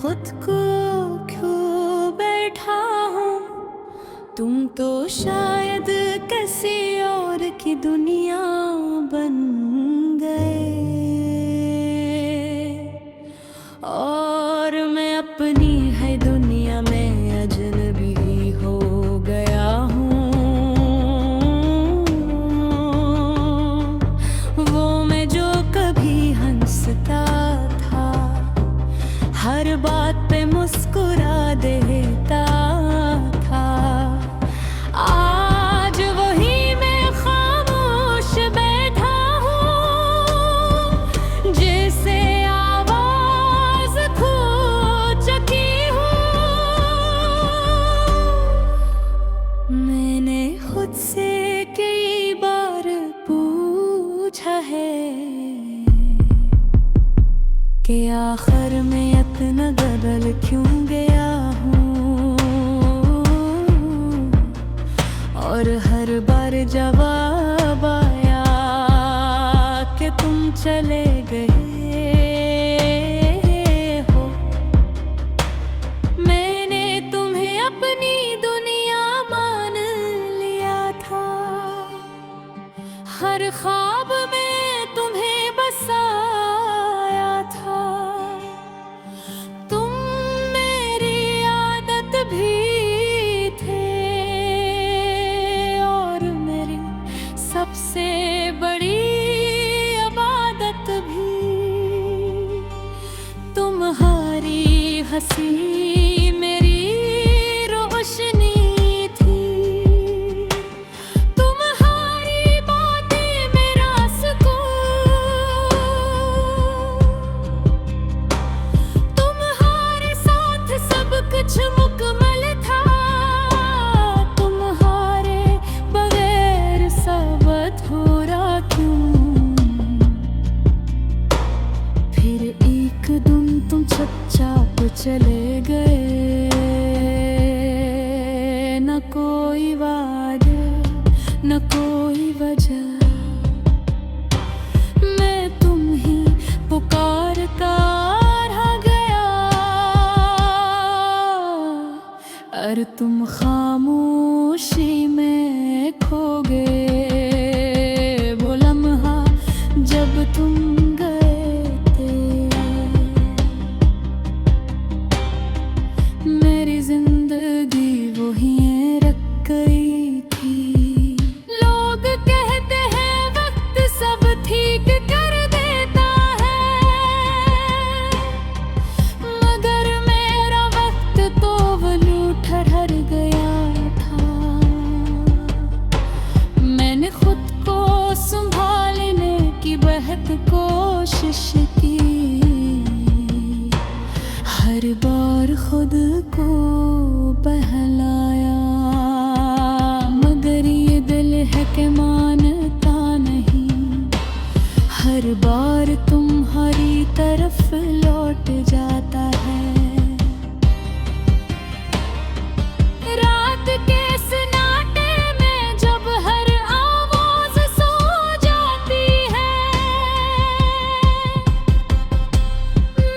खुद को क्यों बैठा हूँ, तुम तो शायद किसी और की दुनिया बन गए और मैं अपनी है दुनिया में अजनबी हो गया हूँ। वो मैं जो कभी हंसता था, हर बात पे मुस्कुरा देता था, आज वही मैं खामोश बैठा हूँ, जैसे आवाज खो चुकी हूँ। मैंने खुद से कई बार पूछा है कि आखिर मैं इतना बदल क्यों गया हूँ, और हर बार जवाब आया कि तुम चले गए हो। मैंने तुम्हें अपनी दुनिया मान लिया था, हर ख्वाब में तुम्हें बसाया था, तुम मेरी आदत भी थे और मेरी सबसे बड़ी इबादत भी। तुम्हारी हंसी मेरी रोशनी थी, तुम्हारी बातें मेरा सुकून, तुम्हारे साथ सब कुछ मुकम्मल था, तुम्हारे बगैर सब अधूरा क्यों। फिर एक दिन तुम चुपचाप चले गए, न कोई वादा न कोई वजह, मैं तुम ही पुकारता रह गया, और तुम खामोशी में खो गए। वो लम्हा जब तुम गए थे, मेरी जिंदगी वहीं रख गई थी। लोग कहते हैं वक्त सब ठीक कर देता है, मगर मेरा वक्त तो वलू ठहर गया था। मैंने खुद को संभालने की बहुत कोशिश की, हर बार खुद को बहलाया, मगर ये दिल है कि मानता नहीं, हर बार तुम्हारी तरफ लौट जाता है। रात के सन्नाटे में जब हर आवाज सो जाती है,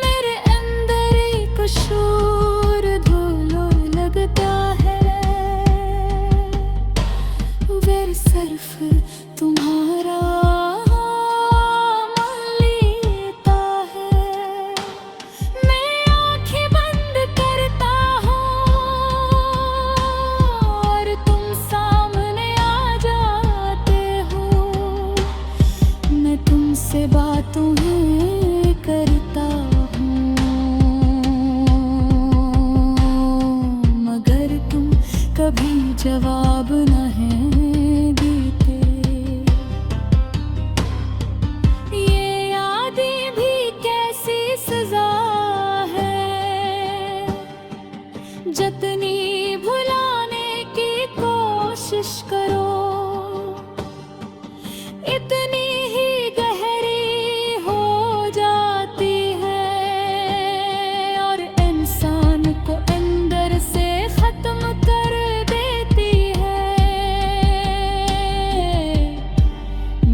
मेरे अंदर एक शोर धुलों लगता है। वे सिर्फ तुम्हारा मान लेता है, मैं आंखें बंद करता हूँ और तुम सामने आ जाते हो। मैं तुमसे बातों ही करता हूँ, मगर तुम कभी जवाब नहीं देते। ये यादें भी कैसी सजा है, जितनी भुलाने की कोशिश करो, इतनी ही गहरी हो जाती है, और इंसान को अंदर से खत्म कर देती है।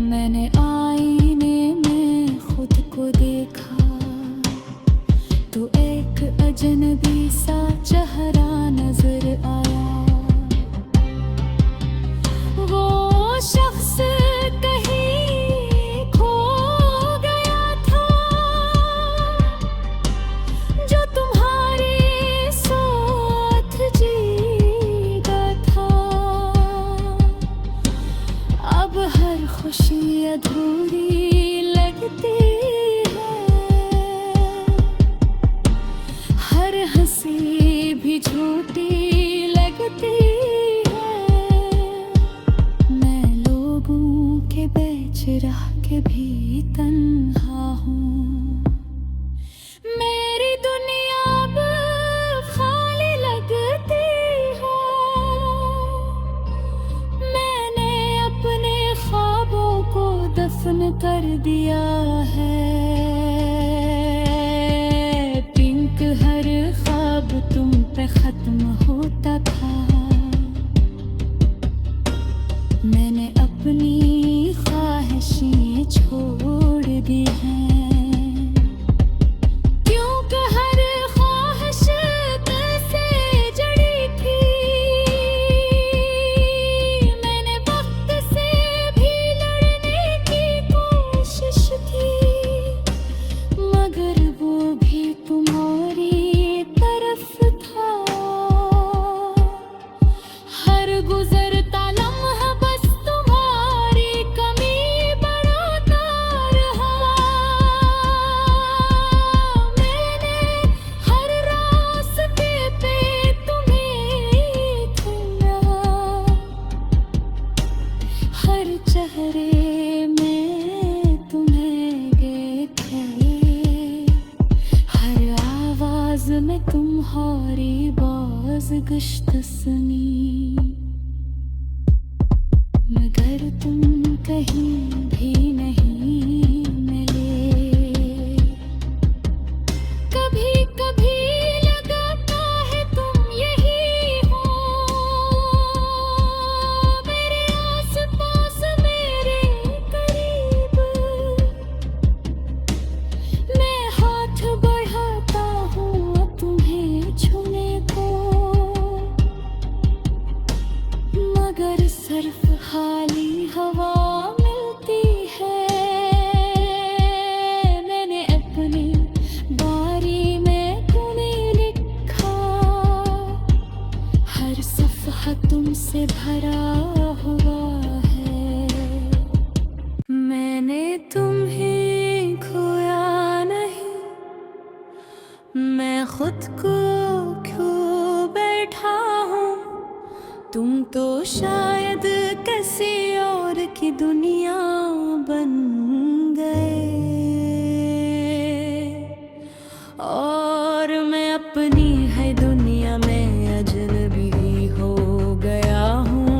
मैंने आईने में खुद को देखा तो एक अजनबी सा चेहरा नजर आया। वो शख्स कहीं खो गया था, जो तुम्हारे साथ जीता था। अब हर खुशी अधूरी लगती है, हर हंसी भी झूठी लगती है। मैं लोगों के बीच रह के भी तन्हा हूँ। मेरी दुनिया अब खाली लगती है। मैंने अपने ख्वाबों को दफन कर दिया है। पिंक हर ख्वाब तुम पे खत्म होता था। मैंने अपनी ख्वाहिशें छोड़ दी हैं, क्योंकि हर ख्वाहिश दिल से जड़ी थी। मैंने वक्त से भी लड़ने की कोशिश की, मगर वो भी तुम्हारी तरफ था। हर गुजरता लम्हा बस तुम्हारी कमी बढ़ाता रहा। मैंने हर रास्ते पे तुम्हें ढूंढा, हर चेहरे में तुम्हें देखे, हर आवाज में तुम्हारी बाज़गश्त सुनी। मगर तुम कहीं भी नहीं मिले। कभी कभी लगता है तुम यही हो, मेरे आस-पास मेरे करीब। मैं हाथ बढ़ाता हूँ तुम्हें छूने को, मगर सिर्फ खाली हवा मिलती है। मैंने अपनी बारी में तुम्हें लिखा, हर सफ़हा तुमसे भरा हुआ है। मैंने तुम्हें खोया नहीं, मैं खुद को खो बैठा हूँ। तुम तो शायद किसी और की दुनिया बन गए, और मैं अपनी है दुनिया में अजनबी हो गया हूँ।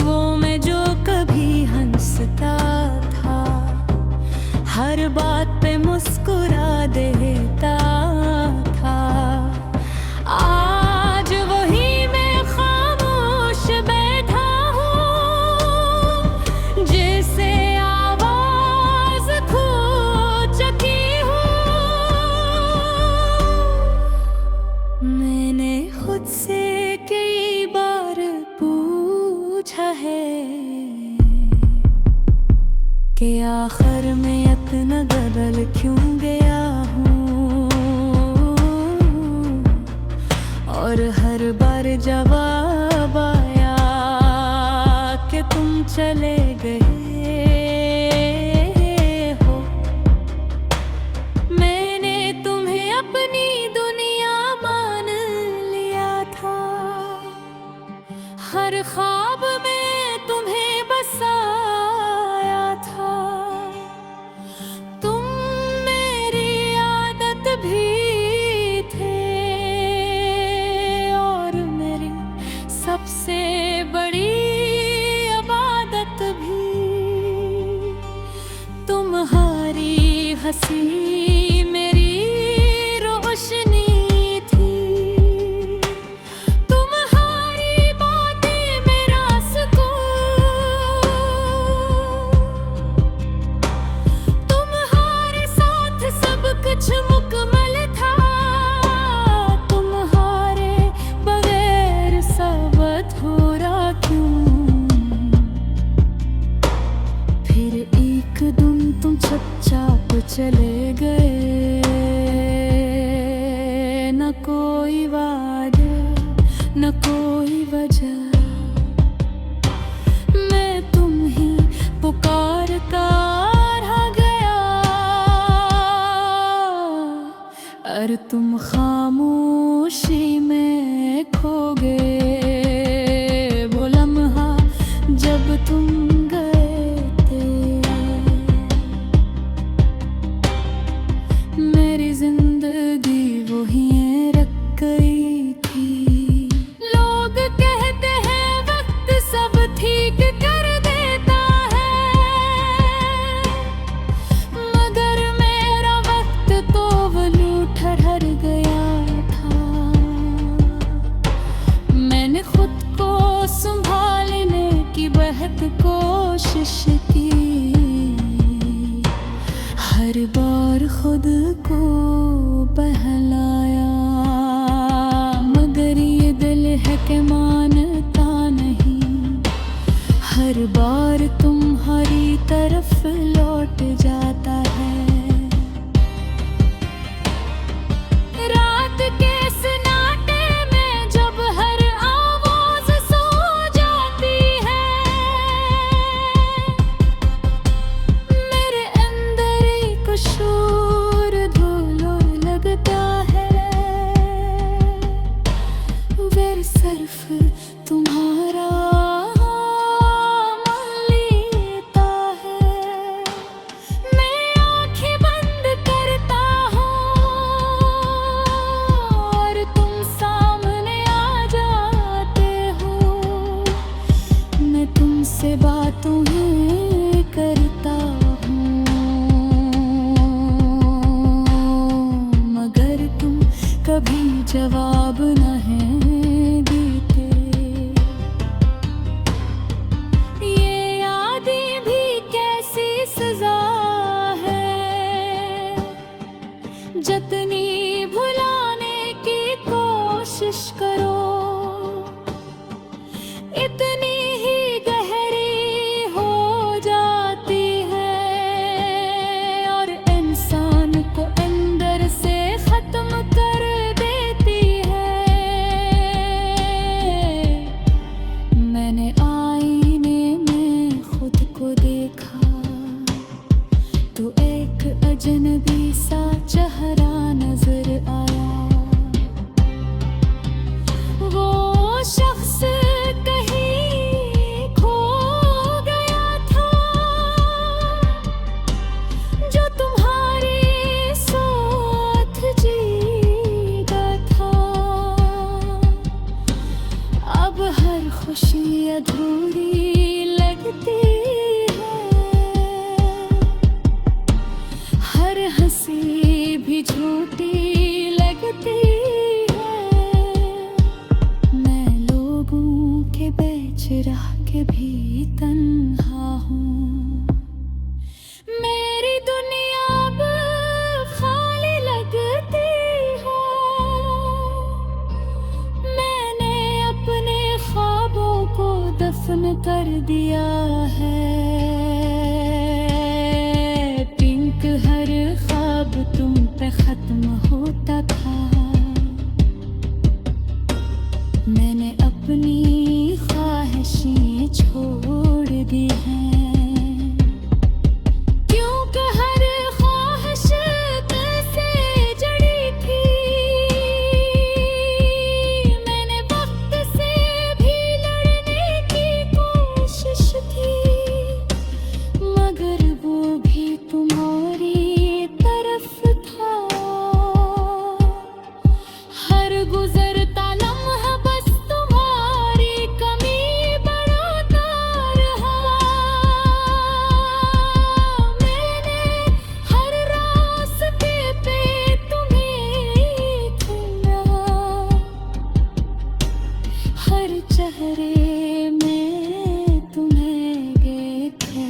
वो मैं जो कभी हंसता था, हर बात पे मुस्कुरा देता था, आज वही मैं खामोश बैठा हूँ, जैसे आवाज खो चुकी हूँ। मैंने खुद से कई बार पूछा है कि आखिर में इतना बदल क्यों गया हूँ, और हर बार जवाब आया कि तुम चले गए हो। मैंने तुम्हें अपनी दुनिया मान लिया था, हर ख्वाब में तुम्हें बसाया था। तुम मेरी आदत भी थे, और मेरी सबसे बड़ी इबादत भी। तुम्हारी हंसी मेरी रोशनी थी, तुम्हारी बातें मेरा सुकून, तुम्हारे साथ चले गए, न कोई वादा न कोई वजह, मैं तुम ही पुकारता रह गया, और तुम खामोशी में खो गए। वो लम्हा जब तुम गए थे, मेरी जिंदगी वहीं रख गई थी। लोग कहते हैं वक्त सब ठीक कर देता है, मगर मेरा वक्त तो वलू ठहर गया था। मैंने खुद को संभालने की बहुत कोशिश की, हर बार खुद को बहलाया, मगर ये दिल है कि मानता नहीं, हर बार तुम्हारी तरफ लौट जाता है। रात के सन्नाटे में जब हर आवाज सो जाती है, मेरे अंदर एक शोर ढोलक लगता है। वे सिर्फ तुम्हारा मान लेता है। मैं आँखें बंद करता हूँ और तुम सामने आ जाते हो। मैं तुमसे बातों ही करता हूँ, मगर तुम कभी जवाब नहीं देते। ये यादें भी कैसी सजा है, जितनी भुलाने की कोशिश करो, इतनी ही गहरी हो जाती है, और इंसान को अंदर से खत्म कर देती है। मैंने आईने में खुद को देखा, तो एक अजनबी सा चेहरा नजर आया। वो शख्स कहीं खो गया था, जो तुम्हारे साथ जीता था। अब हर खुशी अधूरी लगती है, हर हंसी भी झूठी लगती है। मैं लोगों के बीच रह के भी तन्हा हूँ, मेरी दुनिया अब खाली लगती हो। मैंने अपने ख्वाबों को दफन कर दिया है, पिंक हर ख्वाब तुम पे खत्म होता था। मैंने अपनी ख्वाहिशें छोड़ दी हैं, क्योंकि हर ख्वाहिश दिल से जड़ी थी। मैंने वक्त से भी लड़ने की कोशिश की, मगर वो भी तुम्हारी तरफ था। हर गुजरता लम्हा बस तुम्हारी कमी बढ़ाता रहा। मैंने हर रास्ते पे तुम्हें ढूंढा, हर चेहरे में तुम्हें देखे,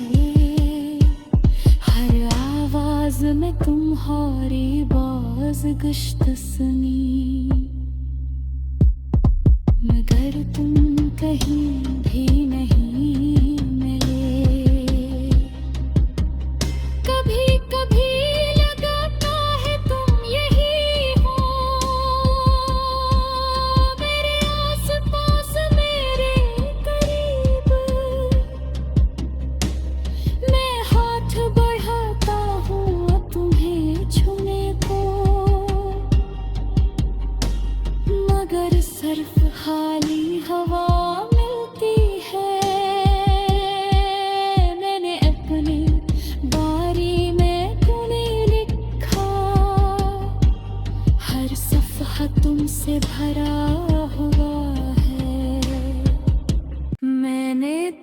हर आवाज में तुम्हारी बाज़गश्त सुनी, मगर तुम कहीं भी नहीं मिले। कभी कभी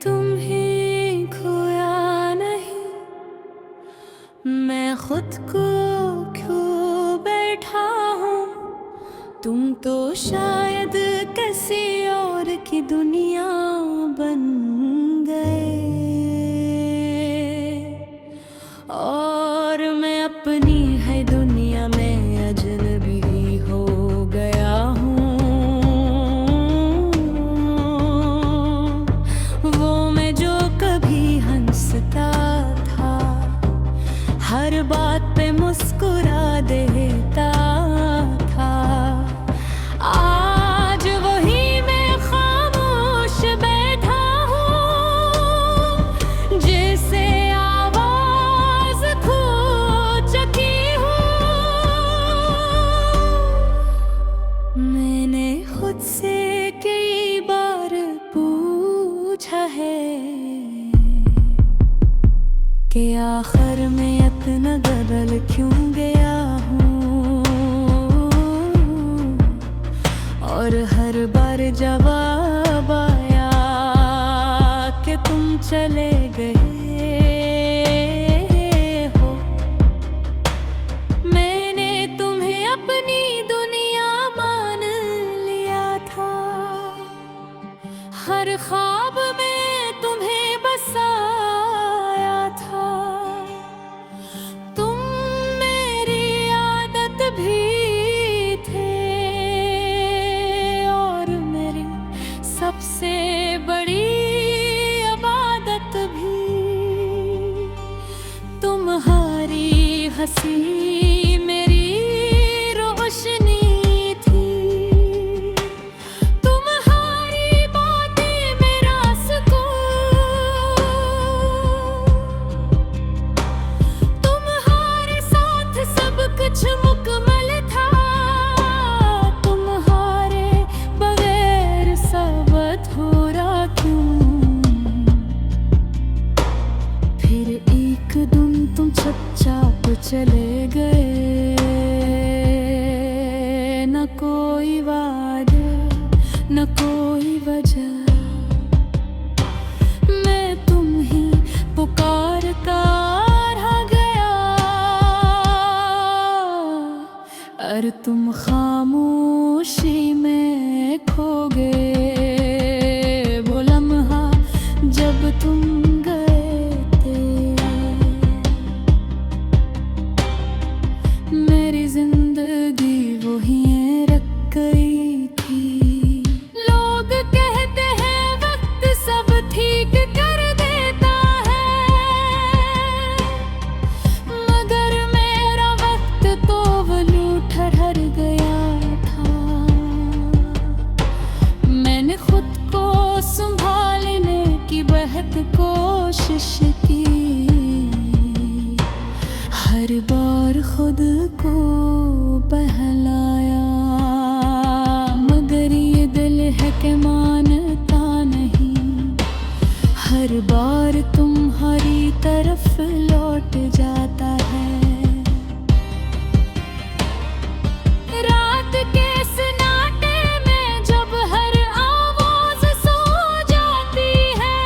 तुम्हें खोया नहीं, मैं खुद को क्यों बैठा हूँ। तुम तो शायद किसी और की दुनिया बन गए, और मैं अपनी है दुनिया में अजनबी हो गया हूँ। वो मैं जो कभी हंसता था, हर बात पे मुस्कुरा देता था, आज वही मैं खामोश बैठा हूँ, जैसे आवाज खो चुकी हूँ। मैंने खुद से कई बार पूछा है कि आखिर में इतना बदल क्यों गया हूँ, और हर बार जवाब आया कि तुम चले गए हो। मैंने तुम्हें अपनी दुनिया मान लिया था, हर ख्वाब में तुम्हें बसाया था। तुम मेरी आदत भी थे, और मेरी सबसे बड़ी इबादत भी। तुम्हारी हंसी मेरी रोशनी थी, तुम्हारी बातें मेरा सुकून, तुम्हारे साथ सब कुछ मुकम्मल था, तुम्हारे बगैर सब अधूरा क्यों। फिर एक दिन तुम चुपचाप चले गए, न कोई वादा न कोई वजह, मैं तुम ही पुकारता रह गया, और तुम खामोशी में खो गए। वो लम्हा जब तुम गए थे, मेरी जिंदगी वहीं रख गई थी। लोग कहते हैं वक्त सब ठीक कर देता है, मगर मेरा वक्त तो वलू ठहर गया था। मैंने खुद को संभालने की बेहद कोशिश की, हर बार खुद को बहलाया, मगर ये दिल है कि मानता नहीं, हर बार तुम्हारी तरफ लौट जाता है। रात के सन्नाटे में जब हर आवाज सो जाती है,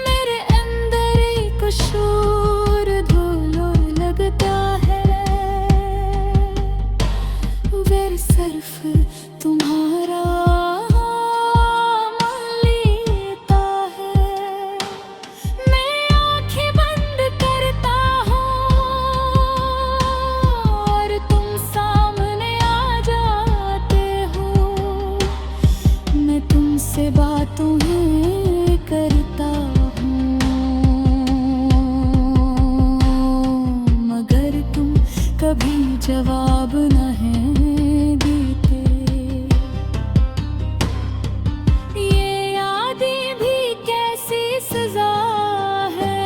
मेरे अंदर एक शोर धुलो लगता है। वे सिर्फ तुम्हारा मान लेता है, मैं आंखें बंद करता हूँ, और तुम सामने आ जाते हो। मैं तुमसे बातों ही करता हूँ, मगर तुम कभी जवाब नहीं देते। ये यादें भी कैसी सजा है,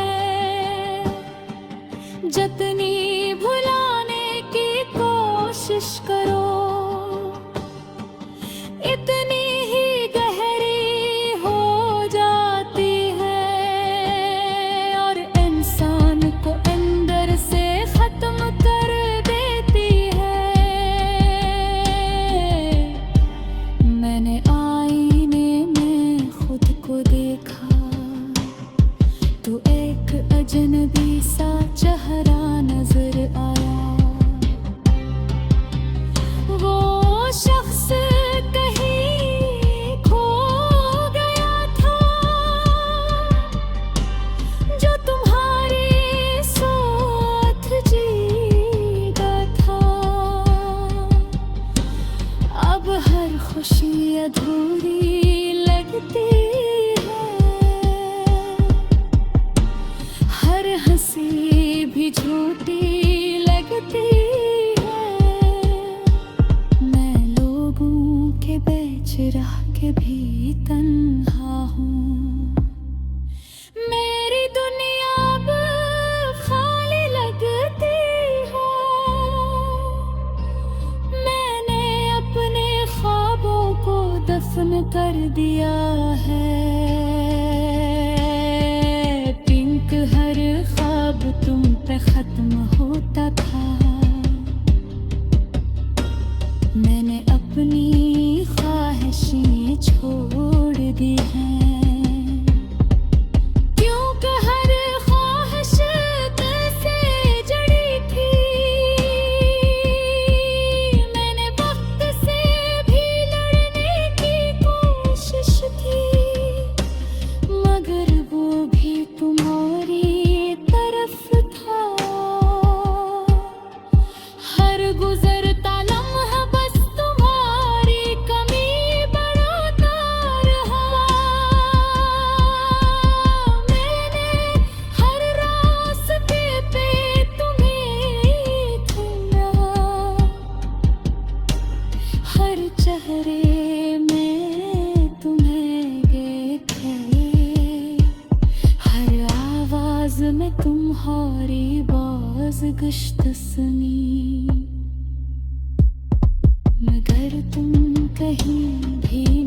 जितनी भुलाने की कोशिश करो, इतनी ही गहरी हो जाती है, और इंसान को अंदर से खत्म कर देती है। तन्हा हूँ। मेरी दुनिया अब खाली लगती हो। मैंने अपने ख्वाबों को दफन कर दिया है। पिंक हर ख्वाब तुम पे खत्म होता था। मैंने अपनी ख्वाहिशें छोड़ दी हैं, क्योंकि हर ख्वाहिश दिल से जड़ी थी। मैंने वक्त से भी लड़ने की कोशिश की, मगर वो भी तुम्हारी तरफ था। हर गुजरता लम्हा बस तुम्हारी कमी बढ़ाता रहा। मैंने हर रास्ते पे तुम्हें ढूंढा, हर चेहरे में तुम्हें देखे, हर आवाज में तुम्हारी बाज़गश्त सुनी। मगर तुम कहीं भी